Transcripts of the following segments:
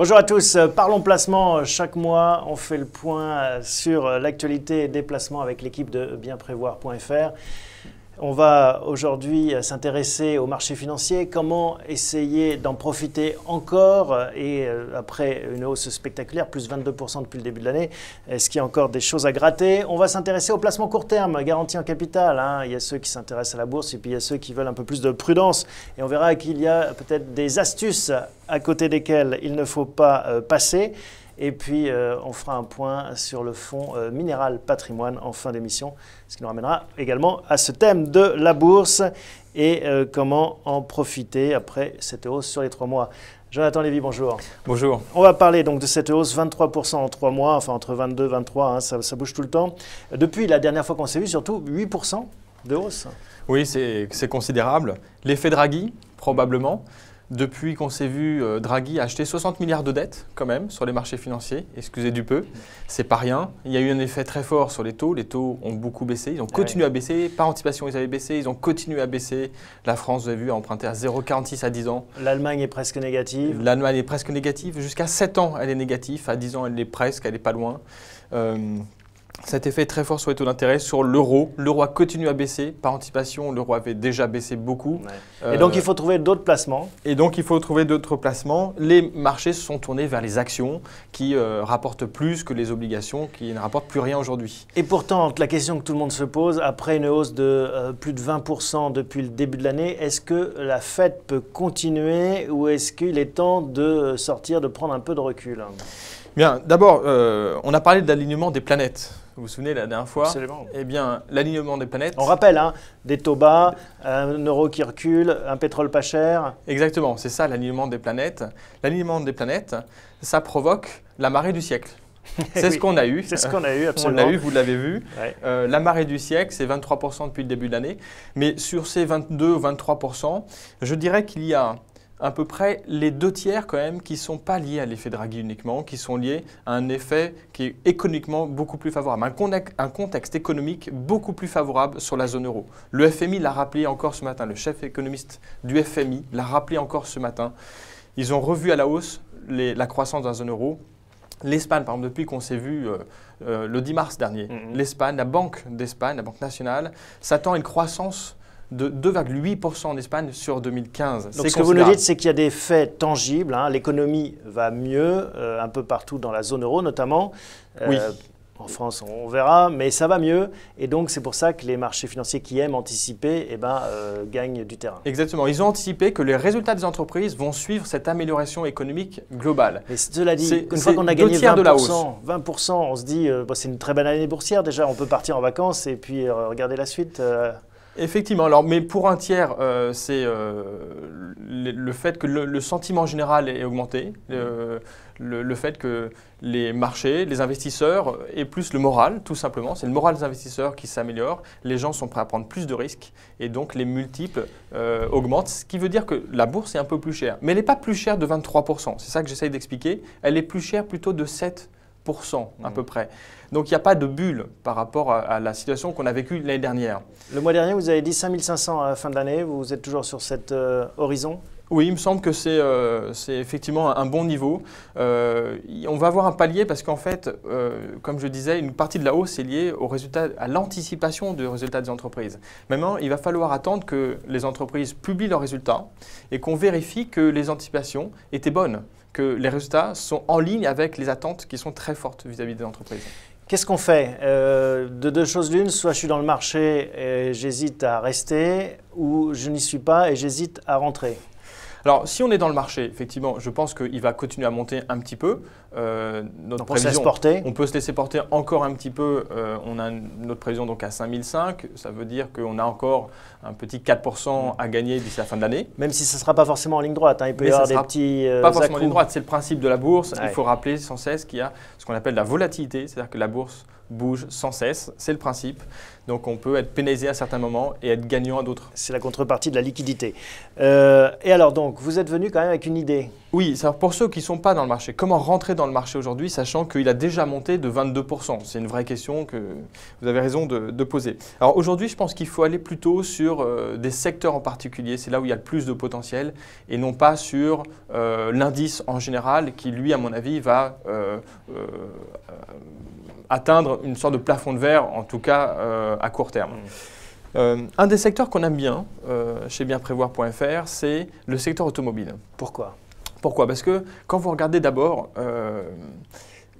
Bonjour à tous, parlons placement. Chaque mois, on fait le point sur l'actualité des placements avec l'équipe de bienprévoir.fr. On va aujourd'hui s'intéresser au marché financier, comment essayer d'en profiter encore et après une hausse spectaculaire, plus 22% depuis le début de l'année, est-ce qu'il y a encore des choses à gratter? On va s'intéresser au placement court terme, garantie en capital. Il y a ceux qui s'intéressent à la bourse et puis il y a ceux qui veulent un peu plus de prudence. Et on verra qu'il y a peut-être des astuces à côté desquelles il ne faut pas passer. Et puis, on fera un point sur le fonds Minéral Patrimoine en fin d'émission, ce qui nous ramènera également à ce thème de la bourse et comment en profiter après cette hausse sur les 3 mois. Jonathan Lévy, bonjour. Bonjour. On va parler donc de cette hausse, 23% en 3 mois, enfin entre 22 et 23, ça bouge tout le temps. Depuis la dernière fois qu'on s'est vu, surtout 8% de hausse. Oui, c'est considérable. L'effet Draghi, probablement. Depuis qu'on s'est vu, Draghi a acheté 60 milliards de dettes quand même sur les marchés financiers, excusez du peu, c'est pas rien. Il y a eu un effet très fort sur les taux ont beaucoup baissé, ils ont continué à baisser, par anticipation ils avaient baissé, ils ont continué à baisser. La France, vous avez vu, a emprunté à 0,46 à 10 ans. L'Allemagne est presque négative. L'Allemagne est presque négative, jusqu'à 7 ans elle est négative, à 10 ans elle est presque, elle n'est pas loin. Cet effet est très fort sur les taux d'intérêt, sur l'euro. L'euro a continué à baisser. Par anticipation, l'euro avait déjà baissé beaucoup. Ouais. Et donc, il faut trouver d'autres placements. Les marchés se sont tournés vers les actions qui rapportent plus que les obligations, qui ne rapportent plus rien aujourd'hui. Et pourtant, la question que tout le monde se pose, après une hausse de plus de 20% depuis le début de l'année, est-ce que la Fed peut continuer ou est-ce qu'il est temps de sortir, de prendre un peu de recul? Bien, d'abord, on a parlé de l'alignement des planètes. Vous vous souvenez la dernière fois? Absolument. Eh bien, l'alignement des planètes… On rappelle, des taux bas, un euro qui recule, un pétrole pas cher. Exactement, c'est ça l'alignement des planètes. L'alignement des planètes, ça provoque la marée du siècle. C'est oui, ce qu'on a eu. C'est ce qu'on a eu, absolument. On l'a eu, vous l'avez vu. Ouais. La marée du siècle, c'est 23% depuis le début de l'année. Mais sur ces 22 ou 23%, je dirais qu'il y a à peu près les 2 tiers quand même qui ne sont pas liés à l'effet Draghi uniquement, qui sont liés à un effet qui est économiquement beaucoup plus favorable, un contexte économique beaucoup plus favorable sur la zone euro. Le FMI l'a rappelé encore ce matin, le chef économiste du FMI l'a rappelé encore ce matin. Ils ont revu à la hausse la croissance dans la zone euro. L'Espagne, par exemple, depuis qu'on s'est vu le 10 mars dernier, l'Espagne, la Banque d'Espagne, la Banque nationale, s'attend à une croissance de 2,8% en Espagne sur 2015. Donc ce que vous nous dites, c'est qu'il y a des faits tangibles. L'économie va mieux, un peu partout dans la zone euro notamment. Oui. En France, on verra, mais ça va mieux. Et donc, c'est pour ça que les marchés financiers qui aiment anticiper gagnent du terrain. Exactement. Ils ont anticipé que les résultats des entreprises vont suivre cette amélioration économique globale. Mais cela dit, une fois qu'on a gagné 20%, on se dit c'est une très bonne année boursière déjà. On peut partir en vacances et puis regarder la suite. Effectivement, alors, mais pour un tiers, c'est le fait que le sentiment général est augmenté, le fait que les marchés, les investisseurs aient plus le moral, tout simplement. C'est le moral des investisseurs qui s'améliore, les gens sont prêts à prendre plus de risques et donc les multiples augmentent, ce qui veut dire que la bourse est un peu plus chère. Mais elle n'est pas plus chère de 23%, c'est ça que j'essaye d'expliquer, elle est plus chère plutôt de 7%. À peu près. Donc il n'y a pas de bulle par rapport à la situation qu'on a vécue l'année dernière. Le mois dernier, vous avez dit 5500 à la fin de l'année. Vous êtes toujours sur cet horizon? Oui, il me semble que c'est effectivement un bon niveau. On va avoir un palier parce qu'en fait, comme je disais, une partie de la hausse est liée à l'anticipation des résultats des entreprises. Maintenant, il va falloir attendre que les entreprises publient leurs résultats et qu'on vérifie que les anticipations étaient bonnes, que les résultats sont en ligne avec les attentes qui sont très fortes vis-à-vis des entreprises. Qu'est-ce qu'on fait? De 2 choses l'une, soit je suis dans le marché et j'hésite à rester, ou je n'y suis pas et j'hésite à rentrer. Alors, si on est dans le marché, effectivement, je pense qu'il va continuer à monter un petit peu. Donc on se laisse porter. On peut se laisser porter encore un petit peu. On a notre prévision donc à 5005. Ça veut dire qu'on a encore un petit 4% à gagner d'ici la fin de l'année. Même si ce ne sera pas forcément en ligne droite. Il peut y avoir des petits pas forcément en ligne droite. C'est le principe de la bourse. Ouais. Il faut rappeler sans cesse qu'il y a ce qu'on appelle la volatilité. C'est-à-dire que la bourse bouge sans cesse. C'est le principe. Donc on peut être pénalisé à certains moments et être gagnant à d'autres. C'est la contrepartie de la liquidité. Et alors donc, vous êtes venu quand même avec une idée. Oui, pour ceux qui ne sont pas dans le marché, comment rentrer dans dans le marché aujourd'hui, sachant qu'il a déjà monté de 22%? C'est une vraie question que vous avez raison de poser. Alors aujourd'hui, je pense qu'il faut aller plutôt sur des secteurs en particulier, c'est là où il y a le plus de potentiel, et non pas sur l'indice en général qui, lui, à mon avis, va atteindre une sorte de plafond de verre, en tout cas à court terme. Un des secteurs qu'on aime bien chez bienprévoir.fr, c'est le secteur automobile. Pourquoi? Pourquoi? Parce que quand vous regardez d'abord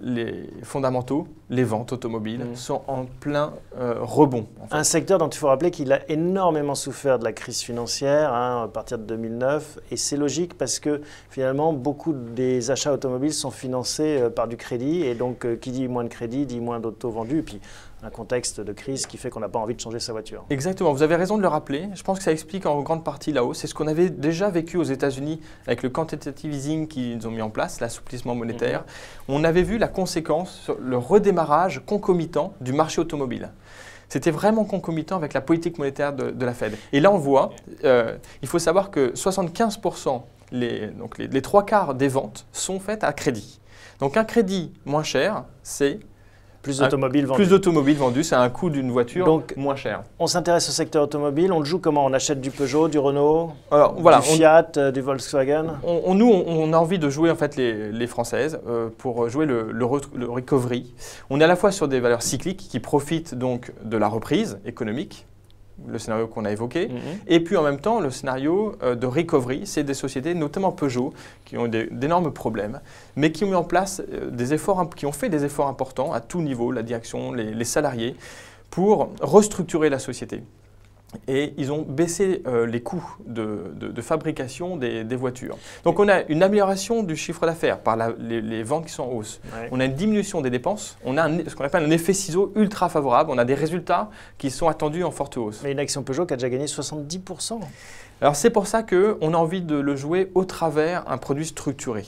les fondamentaux, les ventes automobiles sont en plein rebond. En fait. Un secteur dont il faut rappeler qu'il a énormément souffert de la crise financière à partir de 2009. Et c'est logique parce que finalement, beaucoup des achats automobiles sont financés par du crédit. Et donc, qui dit moins de crédit, dit moins d'autos vendus. Et puis, un contexte de crise qui fait qu'on n'a pas envie de changer sa voiture. Exactement, vous avez raison de le rappeler. Je pense que ça explique en grande partie la hausse. C'est ce qu'on avait déjà vécu aux États-Unis avec le quantitative easing qu'ils ont mis en place, l'assouplissement monétaire. On avait vu la conséquence sur le redémarrage concomitant du marché automobile. C'était vraiment concomitant avec la politique monétaire de la Fed. Et là, on voit, il faut savoir que 75%, donc les 3/4 des ventes sont faites à crédit. Donc un crédit moins cher, c'est plus d'automobiles vendues. Plus d'automobiles vendues, c'est un coût d'une voiture donc, moins cher. On s'intéresse au secteur automobile, on le joue comment? On achète du Peugeot, du Renault, voilà, du Fiat, du Volkswagen? Nous, on a envie de jouer en fait les Françaises pour jouer le recovery. On est à la fois sur des valeurs cycliques qui profitent donc de la reprise économique, le scénario qu'on a évoqué, et puis en même temps le scénario de recovery, c'est des sociétés, notamment Peugeot, qui ont d'énormes problèmes, mais qui ont mis en place des efforts, qui ont fait des efforts importants à tout niveau, la direction, les salariés, pour restructurer la société. Et ils ont baissé les coûts de fabrication des voitures. Donc on a une amélioration du chiffre d'affaires par les ventes qui sont en hausse. Ouais. On a une diminution des dépenses. On a ce qu'on appelle un effet ciseau ultra favorable. On a des résultats qui sont attendus en forte hausse. Mais une action Peugeot qui a déjà gagné 70%. Alors c'est pour ça qu'on a envie de le jouer au travers un produit structuré.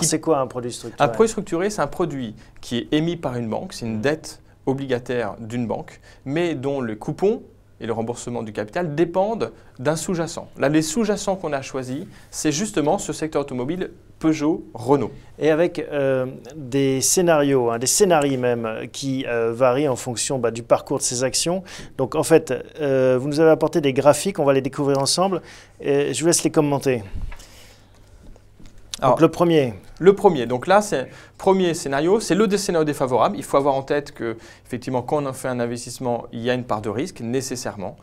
C'est quoi un produit structuré? Un produit structuré, c'est un produit qui est émis par une banque. C'est une dette obligataire d'une banque, mais dont le coupon et le remboursement du capital dépendent d'un sous-jacent. Là, les sous-jacents qu'on a choisis, c'est justement ce secteur automobile Peugeot, Renault. Et avec des scénarios, des scénarios même, qui varient en fonction du parcours de ces actions. Donc en fait, vous nous avez apporté des graphiques, on va les découvrir ensemble. Je vous laisse les commenter. Alors, donc le premier, donc là, c'est premier scénario, c'est le scénario défavorable. Il faut avoir en tête que, effectivement, quand on fait un investissement, il y a une part de risque, nécessairement.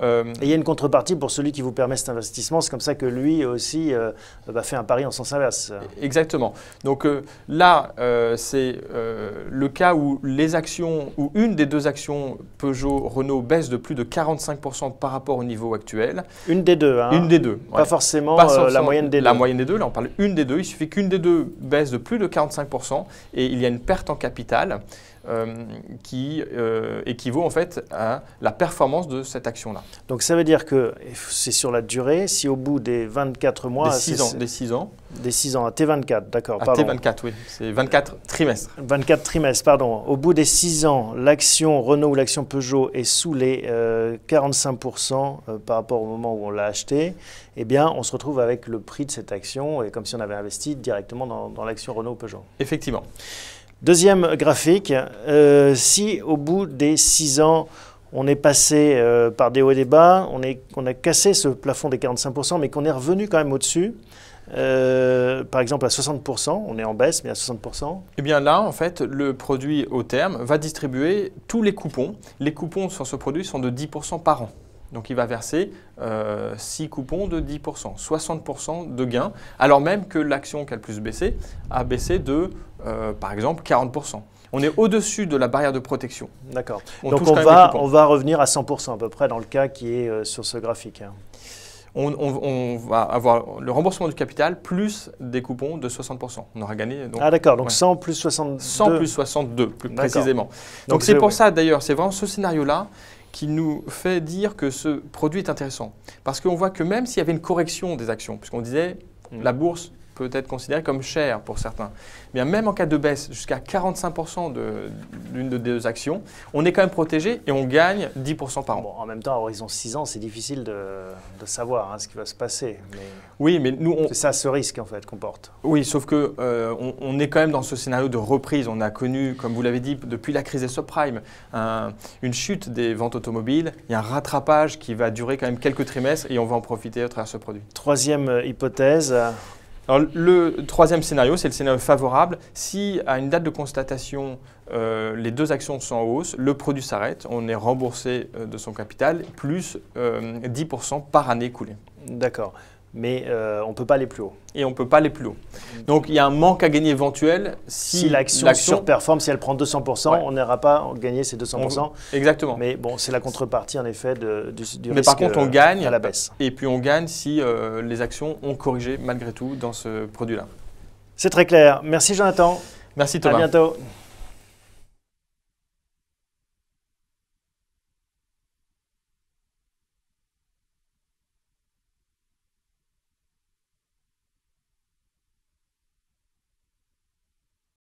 Et il y a une contrepartie pour celui qui vous permet cet investissement. C'est comme ça que lui aussi fait un pari en sens inverse. Exactement. Donc là, c'est le cas où les actions, ou une des deux actions Peugeot-Renault baisse de plus de 45% par rapport au niveau actuel. Une des deux. Hein. Une des deux. Pas forcément la moyenne des deux. La moyenne des deux, là on parle une des deux. Il suffit qu'une des deux baisse de plus de 45% et il y a une perte en capital. Qui équivaut en fait à la performance de cette action-là. Donc ça veut dire que c'est sur la durée, si au bout des 24 mois… Des 6 ans. Des 6 ans, à T24, d'accord. À T24, oui, c'est 24 trimestres. 24 trimestres, pardon. Au bout des 6 ans, l'action Renault ou l'action Peugeot est sous les 45% par rapport au moment où on l'a acheté. Eh bien, on se retrouve avec le prix de cette action, et comme si on avait investi directement dans l'action Renault ou Peugeot. Effectivement. Deuxième graphique, si au bout des 6 ans, on est passé par des hauts et des bas, on a cassé ce plafond des 45%, mais qu'on est revenu quand même au-dessus, par exemple à 60%, on est en baisse, mais à 60%. Eh bien là, en fait, le produit au terme va distribuer tous les coupons. Les coupons sur ce produit sont de 10% par an. Donc il va verser 6 coupons de 10%, 60% de gains, alors même que l'action qui a le plus baissé a baissé de, par exemple, 40%. On est au-dessus de la barrière de protection. D'accord. Donc on va revenir à 100% à peu près dans le cas qui est sur ce graphique. On va avoir le remboursement du capital plus des coupons de 60%. On aura gagné… Donc, ah d'accord, donc 100 plus 62. 100 plus 62, plus précisément. Donc c'est pour ça d'ailleurs, c'est vraiment ce scénario-là qui nous fait dire que ce produit est intéressant. Parce qu'on voit que même s'il y avait une correction des actions, puisqu'on disait la bourse peut être considéré comme cher pour certains. Bien, même en cas de baisse jusqu'à 45% d'une de deux actions, on est quand même protégé et on gagne 10% par an. Bon, en même temps, à horizon 6 ans, c'est difficile de savoir ce qui va se passer. Mais oui, mais nous, c'est ça ce risque en fait qu'on porte. Oui, sauf que on est quand même dans ce scénario de reprise. On a connu, comme vous l'avez dit, depuis la crise des subprimes, une chute des ventes automobiles. Il y a un rattrapage qui va durer quand même quelques trimestres et on va en profiter à travers ce produit. Troisième hypothèse. Alors, le troisième scénario, c'est le scénario favorable. Si à une date de constatation, les deux actions sont en hausse, le produit s'arrête, on est remboursé de son capital, plus 10% par année écoulée. D'accord. Mais on ne peut pas aller plus haut. Et on ne peut pas aller plus haut. Donc il y a un manque à gagner éventuel si l'action surperforme, si elle prend 200%, on n'ira pas gagner ces 200%. Exactement. Mais bon, c'est la contrepartie en effet du Mais risque par contre, on gagne à la baisse. Et puis on gagne si les actions ont corrigé malgré tout dans ce produit-là. C'est très clair. Merci Jonathan. Merci Thomas. À bientôt.